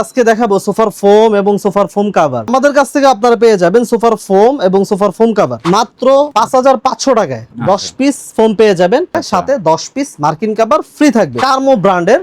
আজকে দেখাবো সোফার ফোম এবং সোফার ফোম কভার। আমাদের কাছ থেকে আপনারা পেয়ে যাবেন সোফার ফোম এবং সোফার ফোম কভার মাত্র 5500 টাকায় 10 পিস ফোম পেয়ে যাবেন, সাথে 10 পিস মার্কিন কভার ফ্রি থাকবে। কার্মো ব্র্যান্ডের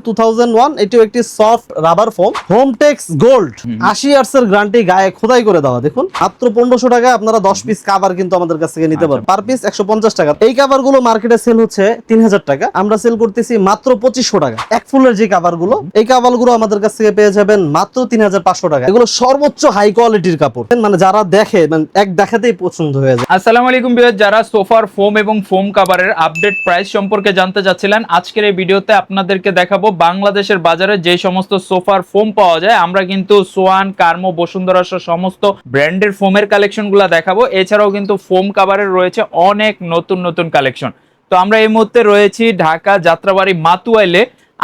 2001 এটিও একটি soft rubber foam, Hometex gold 80 years এর গ্যারান্টি, গায়ে খোদাই করে দেওয়া। দেখুন মাত্র 1500 টাকায় আপনারা 10 পিস কভার কিন্তু আমাদের কাছ থেকে নিতে পারবেন, পার পিস 150 টাকা। এই কভার গুলো মার্কেটে সেল হচ্ছে 3000 টাকা, আমরা সেল করতেছি মাত্র 2500 টাকা। এক ফুলের যে কভার গুলো, এই কাপড় গুলো আমাদের কাছ থেকে পেয়ে যাবেন মাত্র 3500 টাকা। এগুলো সর্বোচ্চ হাই কোয়ালিটির কাপড়, মানে যারা দেখে এক দেখাতেই পছন্দ হয়ে যায়। আসসালামু আলাইকুম ভিউয়ার, যারা সোফার ফোম এবং ফোম কভারের আপডেট প্রাইস সম্পর্কে জানতে চাচ্ছিলেন, আজকের এই ভিডিওতে আপনাদেরকে দেখাবো বাংলাদেশের বাজারে যে সমস্ত সোফার ফোম পাওয়া যায়। আমরা কিন্তু সোয়ান, কার্মো, বসুন্ধরা সহ সমস্ত ব্র্যান্ডের ফোমের কালেকশনগুলো দেখাবো। এছাড়াও কিন্তু ফোম কভারের রয়েছে অনেক নতুন নতুন কালেকশন। তো আমরা এই মুহূর্তে রয়েছি ঢাকা যাত্রাবাড়ি মাতুয়াইলে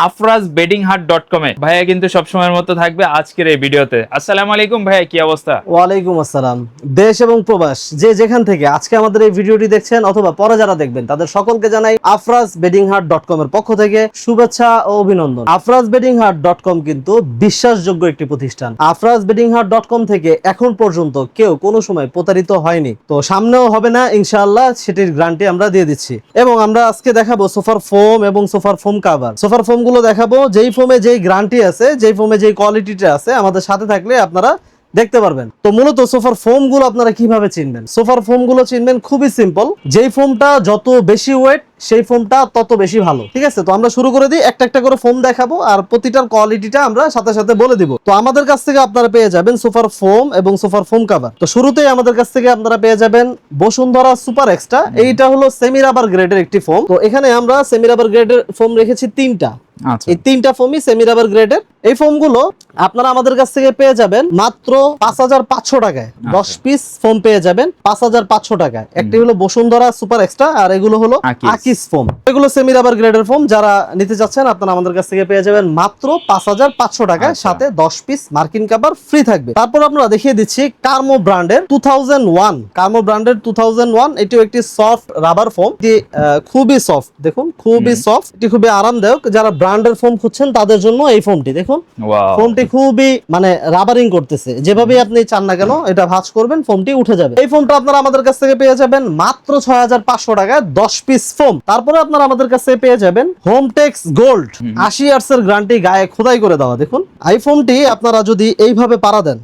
afrazbeddingheart.com এ। ভাইয়া কিন্তু সবসময়ের মতো থাকবে আজকের এই ভিডিওতে। আসসালামু আলাইকুম ভাইয়া, কি অবস্থা? ওয়ালাইকুম আসসালাম। দেশ এবং প্রবাস যে যেখান থেকে আজকে আমাদের এই ভিডিওটি দেখছেন অথবা পরে যারা দেখবেন, তাদের সকলকে জানাই afrazbeddingheart.com এর পক্ষ থেকে শুভেচ্ছা ও অভিনন্দন। afrazbeddingheart.com কিন্তু বিশ্বাসযোগ্য একটি প্রতিষ্ঠান। afrazbeddingheart.com থেকে এখন পর্যন্ত কেউ কোনো সময় প্রতারিত হয়নি, তো সামনেও হবে না ইনশাআল্লাহ, সেটির গ্যারান্টি আমরা দিয়ে দিচ্ছি। এবং আমরা আজকে দেখাবো সোফার ফোম এবং সোফার ফোম কভার। সোফার ফোম গুলো দেখাবো, যেই ফোমে যেই গ্যারান্টি আছে, যেই ফোমে যেই কোয়ালিটিটা আছে, আমাদের সাথে থাকলে আপনারা দেখতে পারবেন। তো মূলত সোফার ফোম গুলো আপনারা কিভাবে চিনবেন? সোফার ফোম গুলো চিনবেন খুবই সিম্পল, যেই ফোমটা যত বেশি ওয়েট সেই ফোমটা তত বেশি ভালো। ঠিক আছে, তো আমরা শুরু করে দিই, একটা একটা করে ফোম দেখাবো আর প্রতিটার কোয়ালিটিটা আমরা সাথে সাথে বলে দিব। তো আমাদের কাছ থেকে আপনারা পেয়ে যাবেন সোফার ফোম এবং সোফার ফোম কভার। তো শুরুতেই আমাদের কাছ থেকে আপনারা পেয়ে যাবেন বসুন্ধরা সুপার এক্সট্রা। এইটা হলো সেমি রাবার গ্রেডের একটি ফোম। তো এখানে আমরা সেমি রাবার গ্রেডের ফোম রেখেছি তিনটা। এই তিনটা ফোমই সেমি রাবার গ্রেডের। এই ফোম গুলো আপনারা আমাদের কাছ থেকে পেয়ে যাবেন মাত্র 5500 টাকায় 10 পিস ফোম পেয়ে যাবেন 5500 টাকায়। একটি হলো বসুন্ধরা সুপার এক্সট্রা আর এগুলো হলো আকিস ফোম। এগুলো সেমি রাবার গ্রেডের ফোম। যারা নিতে চাচ্ছেন আপনারা আমাদের কাছ থেকে পেয়ে যাবেন মাত্র 5500 টাকায়, সাথে 10 পিস মার্কিন কভার ফ্রি থাকবে। তারপর আমরা দেখিয়ে দিচ্ছি কার্মো ব্র্যান্ডের 2001 এটিও একটি সফট রাবার ফোম, খুবই সফট। দেখুন খুবই সফট, এটি খুবই আরামদায়ক। যারা ব্র্যান্ডের ফোম খুঁজছেন তাদের জন্য এই ফোমটি দেখুন, ফোমটি খুবই মানে রাবারিং করতেছে, যেভাবে আপনি চান না কেন এটা ভাঁজ করবেন ফোমটি উঠে যাবে। এই ফোমটা আপনারা আমাদের কাছ থেকে পেয়ে যাবেন মাত্র 6500 টাকায় 10 পিস ফোম। তারপরে আপনারা আমাদের কাছ থেকে পেয়ে যাবেন হোমটেক্স গোল্ড 80 ইয়ার্স এর গ্যারান্টি, গায়ে খোদাই করে দেওয়া। দেখুন এই ফোমটি আপনারা যদি এইভাবে পাড়া দেন,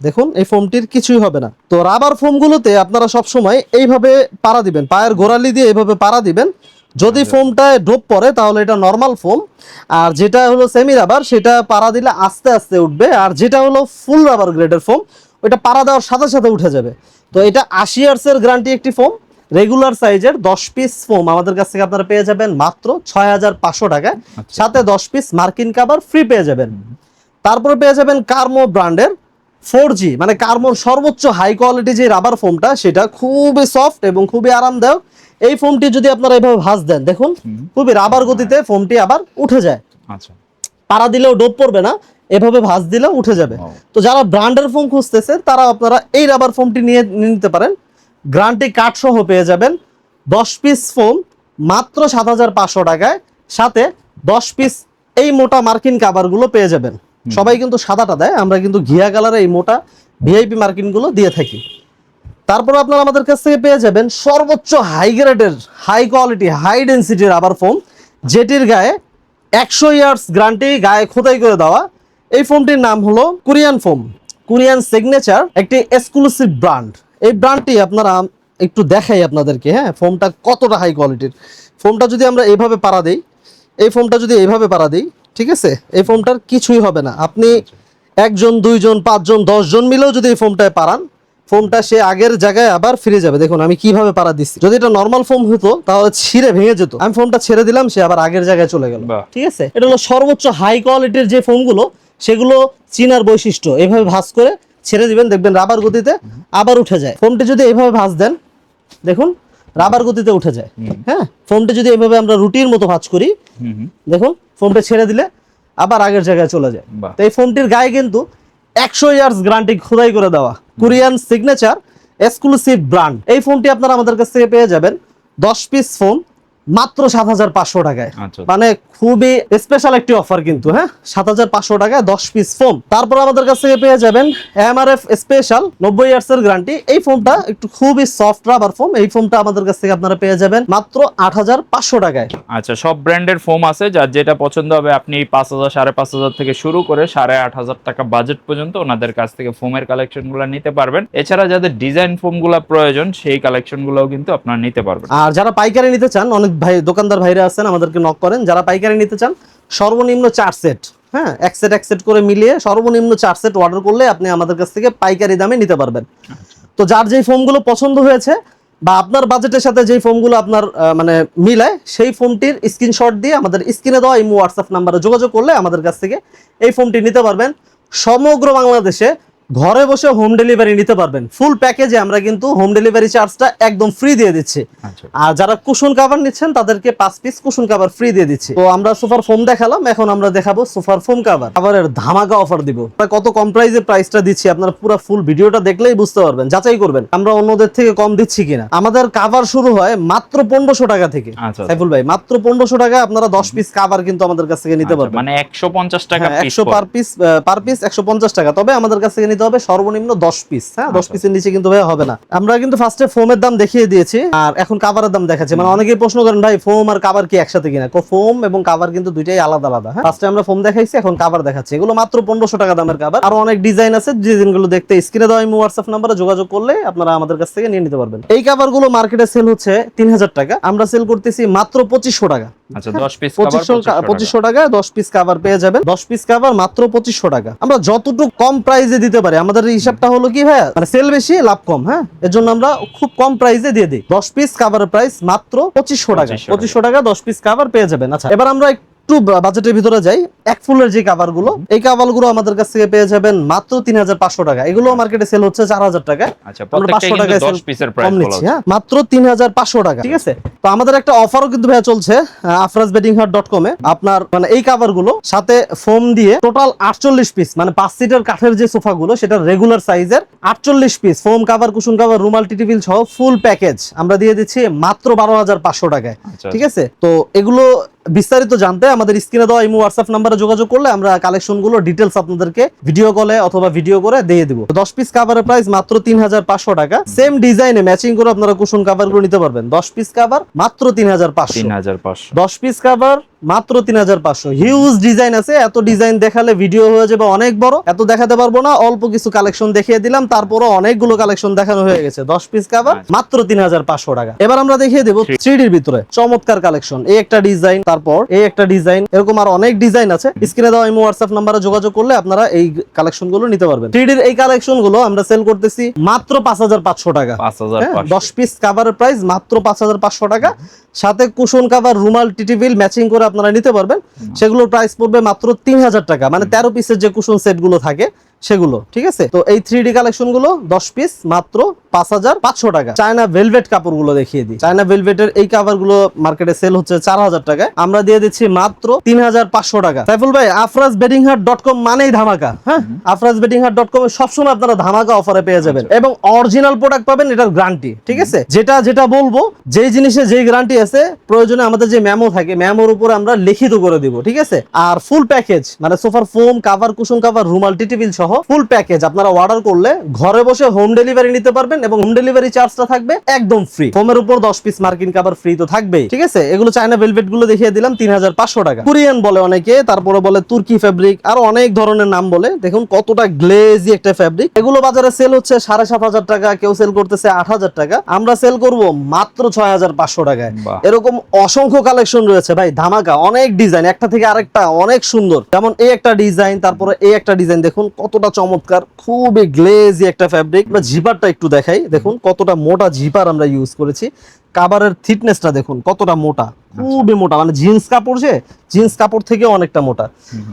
দেখুন এই ফোমটির কিছুই হবে না। তো রাবার ফোম গুলোতে আপনারা সব সময় এইভাবে পাড়া দিবেন, পায়ের গোড়ালি দিয়ে এইভাবে পাড়া দিবেন। যদি ফোমটায় ড্রপ পড়ে তাহলে এটা নরমাল ফোম, আর যেটা হলো সেমি রাবার সেটা পাড়া দিলে আস্তে আস্তে উঠবে, আর যেটা হলো ফুল রাবার গ্রেডের ফোম ওটা পাড়া দেওয়ার সাথে সাথে উঠে যাবে। তো এটা 80 ইয়ার্স এর গ্যারান্টি একটি ফোম, রেগুলার সাইজের 10 পিস ফোম আমাদের কাছ থেকে আপনারা পেয়ে যাবেন মাত্র 6500 টাকায়, সাথে 10 পিস মার্কিন কভার ফ্রি পেয়ে যাবেন। তারপরে পেয়ে যাবেন কার্মো ব্র্যান্ডের 4G, মানে কার্মোর সর্বোচ্চ হাই কোয়ালিটি যে রাবার ফোমটা, সেটা খুবই সফট এবং খুবই আরামদায়ক। এই ফোমটি যদি আপনারা এভাবে ভাঁজ দেন, দেখুন খুবই রাবার গতিতে ফোমটি আবার উঠে যায়। আচ্ছা, পাড়া দিলেও ডোপ পড়বে না, এভাবে ভাঁজ দিলেও উঠে যাবে। তো যারা ব্র্যান্ডের ফোম খুঁজতেছে তারা আপনারা এই রাবার ফোমটি নিয়ে নিতে পারেন। গ্যারান্টি কার্ড সহ পেয়ে যাবেন 10 পিস ফোম মাত্র 7500 টাকায়, সাথে 10 পিস এই মোটা মার্কিন কভার গুলো পেয়ে যাবেন। সবাই কিন্তু সাদাটা দেয়, আমরা কিন্তু ঘিয়া কালারে এই মোটা ভিআইপি মার্কিন গুলো দিয়ে থাকি। তারপর আপনারা আমাদের কাছ থেকে পেয়ে যাবেন সর্বোচ্চ হাই গ্রেডের, high quality, high density rubber foam, যেটির গায়ে 100 ইয়ার্স গ্যারান্টি, গায়ে খোদাই করে দেওয়া। এই ফোমটির নাম হলো কোরিয়ান ফোম, কোরিয়ান সিগনেচার, একটি এক্সক্লুসিভ ব্র্যান্ড। এই ব্র্যান্ডটি আপনারা একটু দেখাই আপনাদেরকে, হ্যাঁ ফোমটা কতটা হাই কোয়ালিটির। ফোমটা যদি আমরা এইভাবে পাড়া দিই, এই ফোমটা যদি এইভাবে পাড়া দিই, ঠিক আছে, এই ফোমটার কিছুই হবে না। আপনি 1 জন 2 জন 5 জন 10 জন মিলেও যদি এই ফোমটায় পাড়ান, ফোমটা সে আগের জায়গায় আবার ফিরে যাবে। দেখুন আমি কিভাবে পাড়া দিচ্ছি, যদি এটা নরমাল ফোম হতো তাহলে ছিঁড়ে ভেঙে যেত। আমি ফোমটা ছেড়ে দিলাম, সে আবার আগের জায়গায় চলে গেল। ঠিক আছে, এটা হলো সর্বোচ্চ হাই কোয়ালিটির যে ফোমগুলো, সেগুলো চিনার বৈশিষ্ট্য। এইভাবে ভাঁজ করে ছেড়ে দিবেন, দেখবেন রাবার গতিতে আবার উঠে যায়। ফোমটি যদি এইভাবে ভাঁজ দেন, দেখুন রাবার গতিতে উঠে যায়। হ্যাঁ, ফোমটি যদি এইভাবে আমরা রুটির মতো ভাঁজ করি, দেখুন ফোমটা ছেড়ে দিলে আবার আগের জায়গায় চলে যায়। তো এই ফোমটির গায়ে কিন্তু 100 ইয়ার্স গ্যারান্টি খোদাই করে দেওয়া, কোরিয়ান সিগনেচার এক্সক্লুসিভ ব্র্যান্ড। এই ফোনটি আপনারা আমাদের কাছ থেকে পেয়ে যাবেন 10 পিস ফোন মাত্র 7,500 টাকায়। আচ্ছা। মানে খুবই স্পেশাল একটি অফার কিন্তু, হ্যাঁ, 7,500 টাকায় 10 পিস ফোম। তারপর আমাদের কাছ থেকে পেয়ে যাবেন এমআরএফ স্পেশাল 90 ইয়ার্স এর গ্যারান্টি। এই ফোমটা একটু খুবই সফট রাবার ফোম। এই ফোমটা আমাদের কাছ থেকে আপনারা পেয়ে যাবেন মাত্র 8,500 টাকায়। আচ্ছা, সব ব্র্যান্ডের ফোম আছে, যার যেটা পছন্দ হবে আপনি 5,000 5,500 থেকে শুরু করে 8,500 টাকা বাজেট পর্যন্ত ওনাদের কাছ থেকে ফোমের কালেকশনগুলো নিতে পারবেন। এছাড়া যাদের ডিজাইন ফোমগুলো প্রয়োজন সেই কালেকশনগুলোও কিন্তু আপনারা নিতে পারবেন। আর যারা পাইকারি নিতে চান, অনেক ভাই দোকানদার ভাইরা আছেন, আমাদেরকে নক করেন। যারা পাইকারি নিতে চান সর্বনিম্ন 4 সেট, হ্যাঁ, এক সেট করে মিলিয়ে সর্বনিম্ন 4 সেট অর্ডার করলে আপনি আমাদের কাছ থেকে পাইকারি দামে নিতে পারবেন। তো যার যেই ফোমগুলো পছন্দ হয়েছে বা আপনার বাজেটের সাথে যেই ফোমগুলো আপনার মানে মিলায়, সেই ফোমটির স্ক্রিনশট দিয়ে আমাদের স্ক্রিনে দেওয়া এই হোয়াটসঅ্যাপ নাম্বারে যোগাযোগ করলে আমাদের কাছ থেকে এই ফোমটি নিতে পারবেন। সমগ্র বাংলাদেশে ঘরে বসে হোম ডেলিভারি নিতে পারবেন। ফুল প্যাকেজে আমরা কিন্তু হোম ডেলিভারি চার্জটা একদম ফ্রি দিয়ে দিচ্ছি। আর যারা কুশন কভার নিচ্ছেন তাদেরকে 5 পিস কুশন কভার ফ্রি দিয়ে দিচ্ছি। তো আমরা সোফার ফোম দেখালাম, এখন আমরা দেখাবো সোফার ফোম কভার। কভারের ধামাকা অফার দিব। কত কম প্রাইসে প্রাইসটা দিচ্ছি আপনারা পুরো ফুল ভিডিওটা দেখলেই বুঝতে পারবেন, যাচাই করবেন আমরা অন্যদের থেকে কম দিচ্ছি কিনা। আমাদের কভার শুরু হয় মাত্র 1500 টাকা থেকে। সাইফুল ভাই, মাত্র 1500 টাকা আপনারা 10 পিস কভার কিন্তু আমাদের কাছ থেকে নিতে পারবেন। মানে 150 টাকা পিস, 100 পার পিস 150 টাকা। তবে আমাদের কাছ থেকে নিতে হবে সর্বনিম্ন 10 পিস। হ্যাঁ, 10 পিসের নিচে কিন্তু ভাই হবে না। আমরা কিন্তু ফার্স্টে ফোমের দাম দেখিয়ে দিয়েছি, আর এখন কভারের দাম দেখাচ্ছি। মানে অনেকেই প্রশ্ন করেন ভাই ফোম আর কভার কি একসাথে কিনা। ফোম এবং কভার কিন্তু দুইটাই আলাদা আলাদা। হ্যাঁ, ফার্স্টে আমরা ফোম দেখাইছি, এখন কভার দেখাচ্ছি। এগুলো মাত্র 1500 টাকা দামের কভার। আর অনেক ডিজাইন আছে, ডিজাইনগুলো দেখতে স্ক্রিনে দেওয়া হোয়াটসঅ্যাপ নম্বরে যোগাযোগ করলে আপনারা আমাদের কাছ থেকে নিয়ে নিতে পারবেন। এই কভারগুলো মার্কেটে সেল হচ্ছে 3000 টাকা, আমরা সেল করতেছি মাত্র 2500 টাকা। আচ্ছা, 10 পিস 2500 টাকা 10 পিস কভার পেয়ে যাবেন। 10 পিস কভার মাত্র 2500 টাকা। আমরা যতটুকু কম প্রাইসে দিতে পারি, আমাদের হিসাবটা হলো কি ভাই, মানে সেল বেশি লাভ কম। হ্যাঁ, এর জন্য আমরা খুব কম প্রাইসে দিয়ে দিই। 10 পিস কভারের প্রাইস মাত্র 2500 টাকা। 2500 টাকা 10 পিস কভার পেয়ে যাবেন। আচ্ছা, এবার আমরা একটু বাজেটের ভিতরে যাই। এক ফুলের যে কভার গুলো, এই কভার গুলো আমাদের কাছ থেকে পেয়ে যাবেন মাত্র 3500 টাকা। এগুলো মার্কেটে সেল হচ্ছে 4000 টাকা। আচ্ছা, প্রত্যেকটা কিন্তু 10 পিসের প্রাইস বলা হচ্ছে। হ্যাঁ, মাত্র 3500 টাকা। ঠিক আছে, তো আমাদের একটা অফারও কিন্তু ভাই চলছে afrasbeddinghaut.com এ। আপনার মানে এই কভার গুলো সাথে ফোম দিয়ে টোটাল 48 পিস, মানে 5 সিটার কাঠের যে সোফা গুলো সেটা রেগুলার সাইজের 48 piece foam cover, cushion cover, রুমাল, টিটিবিল সহ ফুল প্যাকেজ আমরা দিয়ে দিচ্ছি মাত্র 12500 টাকায়। ঠিক আছে, তো এগুলো বিস্তারিত জানতে আমাদের স্ক্রিনে দেওয়া ইমো হোয়াটসঅ্যাপ নাম্বারে যোগাযোগ করলে আমরা কালেকশন গুলো ডিটেলস আপনাদেরকে ভিডিও কলে অথবা ভিডিও করে দিয়ে দিব। 10 পিস কভারের প্রাইস মাত্র 3500 টাকা। সেম ডিজাইনে ম্যাচিং করে আপনারা কুশন কভার গুলো নিতে পারবেন। 10 পিস কভার মাত্র 3500। 10 পিস কভার মাত্র 3500। হিউজ ডিজাইন আছে, এত ডিজাইন দেখালে ভিডিও হয়ে যাবে অনেক বড়, এত দেখাতে পারবো না। অল্প কিছু কালেকশন দেখিয়ে দিলাম, তারপরও অনেকগুলো কালেকশন দেখানো হয়ে গেছে। 10 পিস কভার মাত্র 3500 টাকা। এবার আমরা দেখিয়ে দেব 3D এর ভিতরে চমৎকার কালেকশন। এই একটা ডিজাইন, তারপর এই একটা ডিজাইন, এরকম আর অনেক ডিজাইন আছে। স্ক্রিনে দেওয়া ইমো হোয়াটসঅ্যাপ নাম্বারে যোগাযোগ করলে আপনারা এই কালেকশন গুলো নিতে পারবেন। 3D এর এই কালেকশন গুলো আমরা সেল করতেছি মাত্র 5500 টাকা। 10 পিস কভারের প্রাইস মাত্র 5500 টাকা। সাথে কুশন কভার, রুমাল, টিটিবিল ম্যাচিং করে আপনারা নিতে পারবেন। সেগুলোর প্রাইস পড়বে মাত্র 3000 টাকা। মানে 13 পিসের যে কুশন সেট গুলো থাকে সেগুলো। ঠিক আছে, তো এই 3D কালেকশন গুলো 10 পিস মাত্র 5500 টাকা। চায়না ভেলভেট কাপড় গুলো দেখিয়ে দিই। চায়না ভেলভেটের এই কাভার গুলো মার্কেটে সেল হচ্ছে 4000 টাকায়, আমরা দিয়ে দিচ্ছি মাত্র 3500 টাকা। সাইফুল ভাই, afrasbeddinghaut.com মানেই ধামাকা। হ্যাঁ, afrasbeddinghaut.com এ সবসময় আপনারা ধামাকা অফারে পেয়ে যাবেন এবং অরিজিনাল প্রোডাক্ট পাবেন, এটার গ্যারান্টি। ঠিক আছে, যেটা বলবো, যেই জিনিসে যেই গ্যারান্টি আছে, প্রয়োজনে আমাদের যে মেমো থাকে মেমোর উপরে আমরা লিখিত করে দিব। ঠিক আছে, আর ফুল প্যাকেজ মানে সোফার ফোম কভার, কুশন কভার, রুমাল, টিটিবিল সহ ফুল প্যাকেজ আপনারা অর্ডার করলে ঘরে বসে হোম ডেলিভারি নিতে পারবেন এবং হোম ডেলিভারি চার্জটা থাকবে একদম ফ্রি। ফোমের উপর 10 পিস মার্কিন কভার ফ্রি তো থাকবেই। ঠিক আছে, এগুলো চায়না ভেলভেট গুলো দেখিয়ে দিলাম 3500 টাকা। কোরিয়ান বলে অনেকে, তারপরে বলে তুর্কি ফেব্রিক, আর অনেক ধরনের নাম বলে। দেখুন কতটা গ্লেজি একটা ফেব্রিক। এগুলো বাজারে সেল হচ্ছে 7500 টাকা, কেউ সেল করতেছে 8000 টাকা। আমরা সেল করব মাত্র 6500 টাকায়। এরকম অসংখ্য কালেকশন রয়েছে ভাই, ধামাকা অনেক ডিজাইন, একটা থেকে আরেকটা অনেক সুন্দর। যেমন এই একটা ডিজাইন, তারপরে এই একটা ডিজাইন, দেখুন কতটা চমৎকার, খুবই গ্লেজি একটা ফেব্রিক। আমরা জিপারটা একটু দেখাই, দেখুন কতটা মোটা জিপার আমরা ইউজ করেছি। কাভারের থিকনেসটা দেখুন কতটা মোটা, খুবই মোটা, মানে জিন্স কাপড়, যে জিন্স কাপড় থেকে অনেকটা মোটা।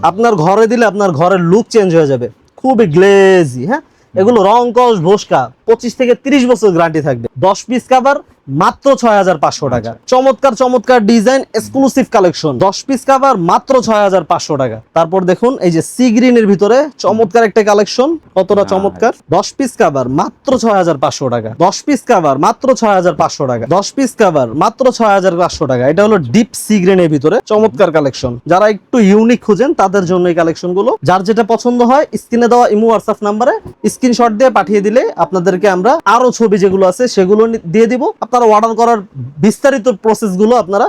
আপনার ঘরে দিলে আপনার ঘরের লুক চেঞ্জ হয়ে যাবে, খুবই গ্লেজি। হ্যাঁ, এগুলো রং কস ভোসকা 25 থেকে 30 বছর গ্যারান্টি থাকবে। 10 পিস কভার মাত্র 6500 টাকা। চমৎকার চমৎকার design, exclusive collection. 10 piece cover মাত্র 6500 টাকা। তারপর দেখুন এই যে সি গ্রিনের ভিতরে চমৎকার একটা কালেকশন, কতটা চমৎকার। 10 পিস কভার মাত্র 6500 টাকা। 10 পিস কভার মাত্র 6500 টাকা। 10 পিস কভার মাত্র 6500 টাকা। এটা হলো ডিপ সি গ্রিনের ভিতরে চমৎকার কালেকশন। যারা একটু ইউনিক খুঁজেন তাদের জন্য এই কালেকশন গুলো। যার যেটা পছন্দ হয় স্ক্রিনে দেওয়া ইমো হোয়াটসঅ্যাপ নাম্বারে স্ক্রিনশট দিয়ে পাঠিয়ে দিলে আপনাদেরকে আমরা আরো ছবি যেগুলো আছে সেগুলো দিয়ে দিব। আপনারা অর্ডার করার বিস্তারিত প্রসেস গুলো আপনারা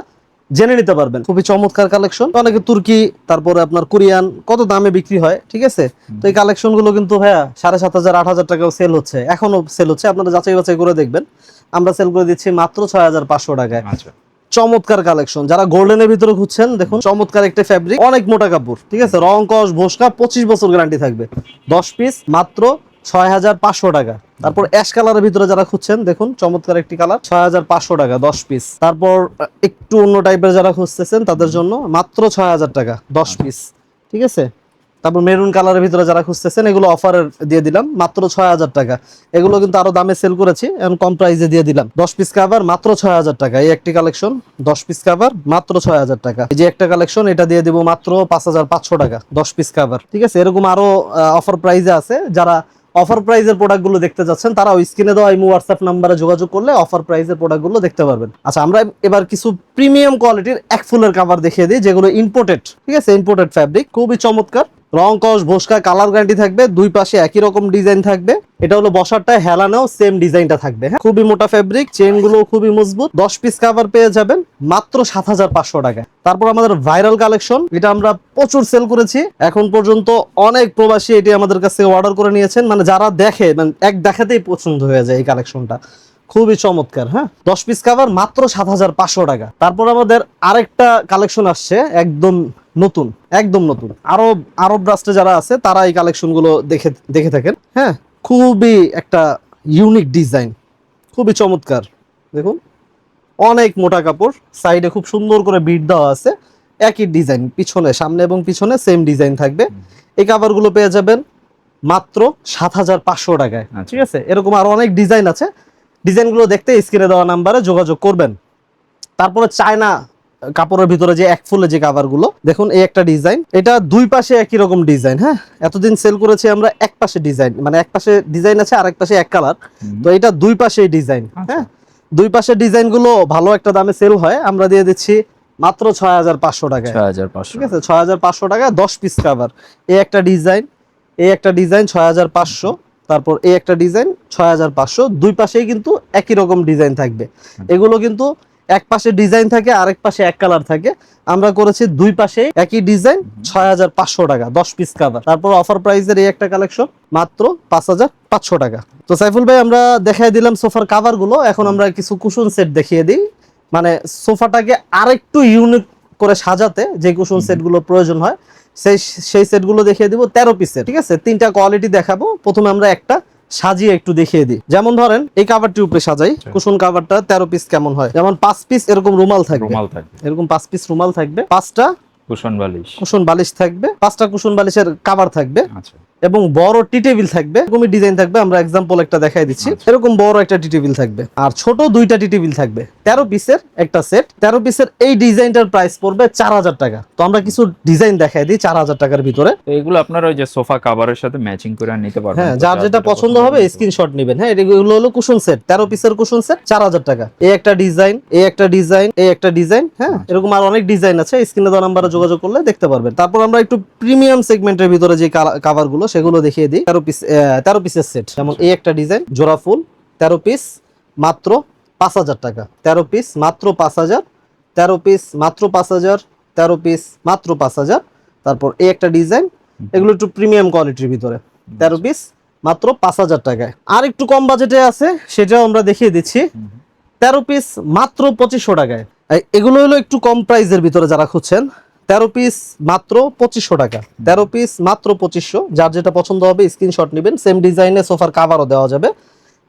জেনে নিতে পারবেন। খুবই চমৎকার কালেকশন। অনেকে তুর্কি, তারপরে আপনার কোরিয়ান কত দামে বিক্রি হয়, ঠিক আছে। তো এই কালেকশন গুলো কিন্তু ভাইয়া 7500 8000 টাকাও সেল হচ্ছে, এখনো সেল হচ্ছে। আপনারা যাচাই বাছাই করে দেখবেন। আমরা সেল করে দিচ্ছি মাত্র 6500 টাকায়। চমৎকার কালেকশন। যারা গোল্ডেনের ভিতরে খুঁজছেন, দেখুন চমৎকার একটা ফ্যাব্রিক, অনেক মোটা কাপড়, ঠিক আছে। রং কস ভোসকা 25 বছর গ্যারান্টি থাকবে। 10 পিস মাত্র 6500 টাকা। তারপর অ্যাশ কালারের ভিতরে যারা খুঁজছেন, দেখুন চমৎকার একটি কালার, 6500 টাকা 10 পিস। তারপর একটু অন্য টাইপের যারা খুঁজতেছেন তাদের জন্য মাত্র 6000 টাকা 10 পিস, ঠিক আছে। তারপর মেরুন কালারের ভিতরে যারা খুঁজতেছেন, এগুলো অফারে দিয়ে দিলাম মাত্র 6000 টাকা। এগুলো কিন্তু আরো দামে সেল করেছি, এখন কম প্রাইসে দিয়ে দিলাম। 10 পিস কভার মাত্র 6000 টাকা। এই একটি কালেকশন 10 পিস কভার মাত্র 6000 টাকা। এই যে একটা কালেকশন, এটা দিয়ে দিব মাত্র 5500 টাকা 10 পিস কভার, ঠিক আছে। এরকম আরো অফার প্রাইসে আছে। যারা অফার প্রাইজের প্রোডাক্টগুলো দেখতে যাচ্ছেন তারা ওই স্ক্রিনে দেওয়া ইমো হোয়াটসঅ্যাপ নাম্বারে যোগাযোগ করলে অফার প্রাইজের প্রোডাক্টগুলো দেখতে পারবেন। আচ্ছা, আমরা এবার কিছু প্রিমিয়াম কোয়ালিটির এক ফুলের কভার দেখিয়ে দিই, যেগুলো ইম্পোর্টেড, ঠিক আছে। ইম্পোর্টেড ফ্যাব্রিক, খুবই চমৎকার। রং কস ভোসকা কালার গ্যারান্টি থাকবে। দুই পাশে একই রকম ডিজাইন থাকবে। এটা হলো বসারটায় হেলানাও সেম ডিজাইনটা থাকবে। হ্যাঁ, খুবই মোটা ফ্যাব্রিক, চেন গুলো খুবই মজবুত। 10 পিস কভার পেয়ে যাবেন মাত্র 7500 টাকা। তারপর আমাদের ভাইরাল কালেকশন, এটা আমরা প্রচুর সেল করেছি এখন পর্যন্ত। অনেক প্রবাসী এটি আমাদের কাছ থেকে অর্ডার করে নিয়েছেন। মানে যারা দেখে, মানে এক দেখাতেই পছন্দ হয়ে যায় এই কালেকশনটা। খুবই চমৎকার। হ্যাঁ, 10 পিস কভার মাত্র 7500 টাকা। তারপর আমাদের আরেকটা কালেকশন আসছে, একদম নতুন, একদম নতুন। আরব রাষ্ট্রে যারা আছে তারা এই কালেকশন গুলো দেখে থাকেন। হ্যাঁ, খুবই একটা ইউনিক ডিজাইন, খুবই চমৎকার। দেখুন অনেক মোটা কাপড়, সাইডে খুব সুন্দর করে বিট দেওয়া আছে। একই ডিজাইন, পিছনে, সামনে এবং পিছনে সেম ডিজাইন থাকবে। এই কাভার গুলো পেয়ে যাবেন মাত্র 7500 টাকায়, ঠিক আছে। এরকম আরো অনেক ডিজাইন আছে। ডিজাইনগুলো দেখতে স্ক্রিনে দেওয়া নাম্বারে যোগাযোগ করবেন। তারপরে চায়না কাপড়ের ভিতরে যে এক ফুলে যে কাভার গুলো, দেখুন এই একটা ডিজাইন, এটা দুই পাশে একই রকম ডিজাইন। হ্যাঁ, এতদিন সেল করেছি আমরা এক পাশে ডিজাইন, মানে এক পাশে ডিজাইন আছে আর এক পাশে এক কালার। তো এটা দুই পাশে ডিজাইন। হ্যাঁ, দুই পাশের ডিজাইন গুলো ভালো একটা দামে সেল হয়। আমরা দিয়ে দিচ্ছি মাত্র 6500 টাকায়, 6500, ঠিক আছে। 6500 টাকা 10 পিস কভার। এই একটা ডিজাইন, এই একটা ডিজাইন 6500। তারপর এই একটা ডিজাইন 6500। দুই পাশেই কিন্তু একই রকম ডিজাইন থাকবে। এগুলো কিন্তু এক পাশে ডিজাইন থাকে, আরেক পাশে এক কালার থাকে। আমরা করেছি দুই পাশে একই ডিজাইন, 6500 টাকা 10 পিস কভার। তারপর অফার প্রাইসের এই একটা কালেকশন মাত্র 5500 টাকা। তো সাইফুল ভাই, আমরা দেখাই দিলাম সোফার কভার গুলো। এখন আমরা কিছু কুশন সেট দেখিয়ে দিই, মানে সোফাটাকে আরেকটু ইউনিক করে সাজাতে যে কুশন সেট গুলো প্রয়োজন হয় সেই সেট গুলো দেখিয়ে দিব 13 পিসের, ঠিক আছে। তিনটা কোয়ালিটি দেখাবো। প্রথমে আমরা একটা সাজিয়ে একটু দেখিয়ে দিই। যেমন ধরেন এই কাভারটি উপরে সাজাই, কুশন কাভারটা 13 পিস কেমন হয়। যেমন 5 পিস এরকম রুমাল থাকবে, এরকম 5 পিস রুমাল থাকবে, 5টা কুশন বালিশ থাকবে, 5টা কুশন বালিশের কভার থাকবে, এবং বড় টি টেবিল থাকবে। এরকমই ডিজাইন থাকবে। আমরা এক্সাম্পল একটা দেখাই দিচ্ছি। এরকম বড় একটা টি টেবিল থাকবে আর ছোট দুইটা টি টেবিল থাকবে। 13 পিসের একটা সেট। 13 পিসের এই ডিজাইনটার প্রাইস পড়বে 4000 টাকা। তো আমরা কিছু ডিজাইন দেখাই দিই 4000 টাকার ভিতরে। এগুলো আপনারা ওই যে সোফা কভারের সাথে ম্যাচিং করে নিতে পারবেন। হ্যাঁ, যার যেটা পছন্দ হবে স্ক্রিনশট নেবেন। হ্যাঁ, এগুলো হলো কুশন সেট, 13 পিসের কুশন সেট 4000 টাকা। এই একটা ডিজাইন, এই একটা ডিজাইন, এই একটা ডিজাইন। হ্যাঁ, এরকম আর অনেক ডিজাইন আছে। স্ক্রিনে দেওয়া নাম্বারে যোগাযোগ করলে দেখতে পারবেন। তারপর আমরা একটু প্রিমিয়াম সেগমেন্টের ভিতরে যে কভার গুলো সেগুলো দেখিয়ে দিই। 13 পিসের সেট। যেমন এই একটা ডিজাইন, জোড়া ফুল, 13 পিস মাত্র 5000 টাকা। 13 পিস মাত্র 5000, 13 পিস মাত্র 5000, 13 পিস মাত্র 5000। তারপর এই একটা ডিজাইন, এগুলো একটু প্রিমিয়াম কোয়ালিটির ভিতরে, 13 পিস মাত্র 5000 টাকায়। আর একটু কম বাজেটে আছে, সেটাও আমরা দেখিয়ে দিচ্ছি। 13 পিস মাত্র 2500 টাকায়। এগুলো হলো একটু কম প্রাইসের ভিতরে যারা খুঁজছেন। 13 পিস মাত্র 2500 টাকা। 13 পিস মাত্র 2500। যার যেটা পছন্দ হবে স্ক্রিনশট নেবেন। সেম ডিজাইনে সোফার কাভারও দেওয়া যাবে।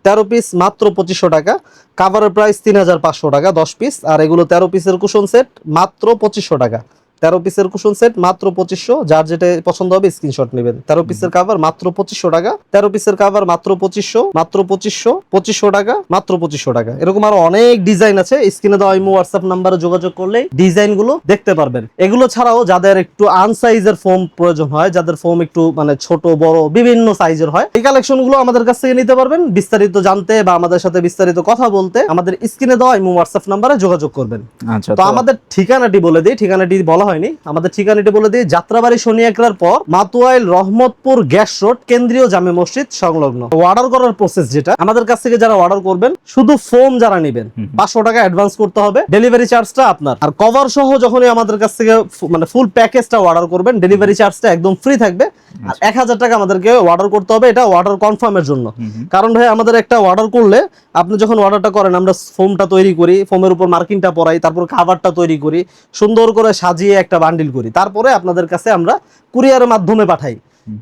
13 পিস মাত্র 2500 টাকা। কাভারের প্রাইস 3500 টাকা 10 পিস। আর এগুলো 13 পিসের কুশন সেট মাত্র 2500 টাকা। 13 পিসের কুশন সেট মাত্র 2500, যার যেটা পছন্দ হবে স্ক্রিনশট নেবেন। 13 পিসের কভার মাত্র 2500 টাকা, 13 পিসের কভার মাত্র 2500, মাত্র 2500 টাকা, মাত্র 2500 টাকা। এরকম আরো অনেক ডিজাইন আছে, স্ক্রিনে দেওয়া ইমো হোয়াটসঅ্যাপ নাম্বারে যোগাযোগ করলে ডিজাইন গুলো দেখতে পারবেন। এগুলো ছাড়াও যাদের একটু আনসাইজের ফোম প্রয়োজন হয়, যাদের ফোম একটু মানে ছোট বড় বিভিন্ন সাইজের হয়, এই কালেকশন গুলো আমাদের কাছ থেকে নিতে পারবেন। বিস্তারিত জানতে বা আমাদের সাথে বিস্তারিত কথা বলতে আমাদের স্ক্রিনে দেওয়া ইমো হোয়াটসঅ্যাপ নাম্বারে যোগাযোগ করবেন। আচ্ছা, তো আমাদের ঠিকানাটি বলে দিই, ঠিকানাটি বলা হয়নি, আমাদের ঠিকানাটি বলে দিই। যাত্রাবাড়ি শনি একরার পর মাতুয়াইল রহমতপুর গ্যাস রোড, কেন্দ্রীয় জামে মসজিদ সংলগ্ন। অর্ডার করার প্রসেস যেটা, আমাদের কাছ থেকে যারা অর্ডার করবেন, শুধু ফোম যারা নেবেন 500 টাকা অ্যাডভান্স করতে হবে, ডেলিভারি চার্জটা আপনার। আর কভার সহ যখনই আমাদের কাছ থেকে মানে ফুল প্যাকেজটা অর্ডার করবেন, ডেলিভারি চার্জটা একদম ফ্রি থাকবে। আর 1000 টাকা আমাদেরকে অর্ডার করতে হবে, এটা অর্ডার কনফার্মের জন্য। কারণ ভাই আমাদের একটা অর্ডার করলে আপনি যখন অর্ডারটা করেন, আমরা ফোমটা তৈরি করি, ফোমের উপর মার্কিংটা পরাই, তারপর খাবারটা তৈরি করি, সুন্দর করে সাজিয়ে একটা বান্ডিল করি, তারপরে আপনাদের কাছে আমরা কুরিয়ারের মাধ্যমে পাঠাই।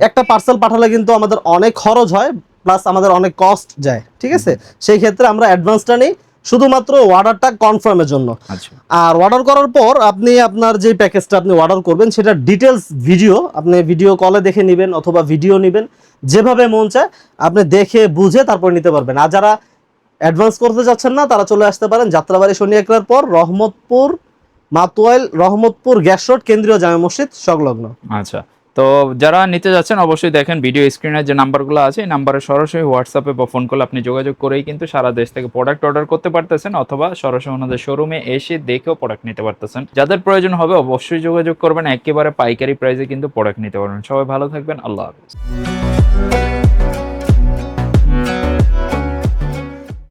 একটা পার্সেল পাঠালে কিন্তু আমাদের অনেক খরচ হয়, প্লাস আমাদের অনেক কস্ট যায়, ঠিক আছে? সেই ক্ষেত্রে আমরা অ্যাডভান্সটা নিই শুধুমাত্র অর্ডারটা কনফার্মের জন্য। আর অর্ডার করার পর আপনি আপনার যে প্যাকেজটা আপনি অর্ডার করবেন, সেটা ডিটেলস ভিডিও আপনি ভিডিও কলে দেখে নেবেন অথবা ভিডিও নেবেন, যেভাবে মন চায় আপনি দেখে বুঝে তারপর নিতে পারবেন। আর যারা অ্যাডভান্স করতে যাচ্ছেন না, তারা চলে আসতে পারেন যাত্রাবাড়ি শনি একরার পর রহমতপুর মাতুয়াইল রহমতপুর গ্যাস রোড, কেন্দ্রীয় জামে মসজিদ সংলগ্ন। আচ্ছা, তো যারা নিতে যাচ্ছেন অবশ্যই দেখেন ভিডিও স্ক্রিনে যে নাম্বারগুলো আছে, এই নাম্বারে সরাসরি হোয়াটসঅ্যাপে বা ফোন কলে আপনি যোগাযোগ করেই কিন্তু সারা দেশ থেকে প্রোডাক্ট অর্ডার করতে পারতেছেন, অথবা সরাসরি ওনাদের শোরুমে এসে দেখেও প্রোডাক্ট নিতে পারতেছেন। যাদের প্রয়োজন হবে অবশ্যই যোগাযোগ করবেন, একেবারে পাইকারি প্রাইসে কিন্তু প্রোডাক্ট নিতে পারবেন। সবাই ভালো থাকবেন, আল্লাহ হাফেজ।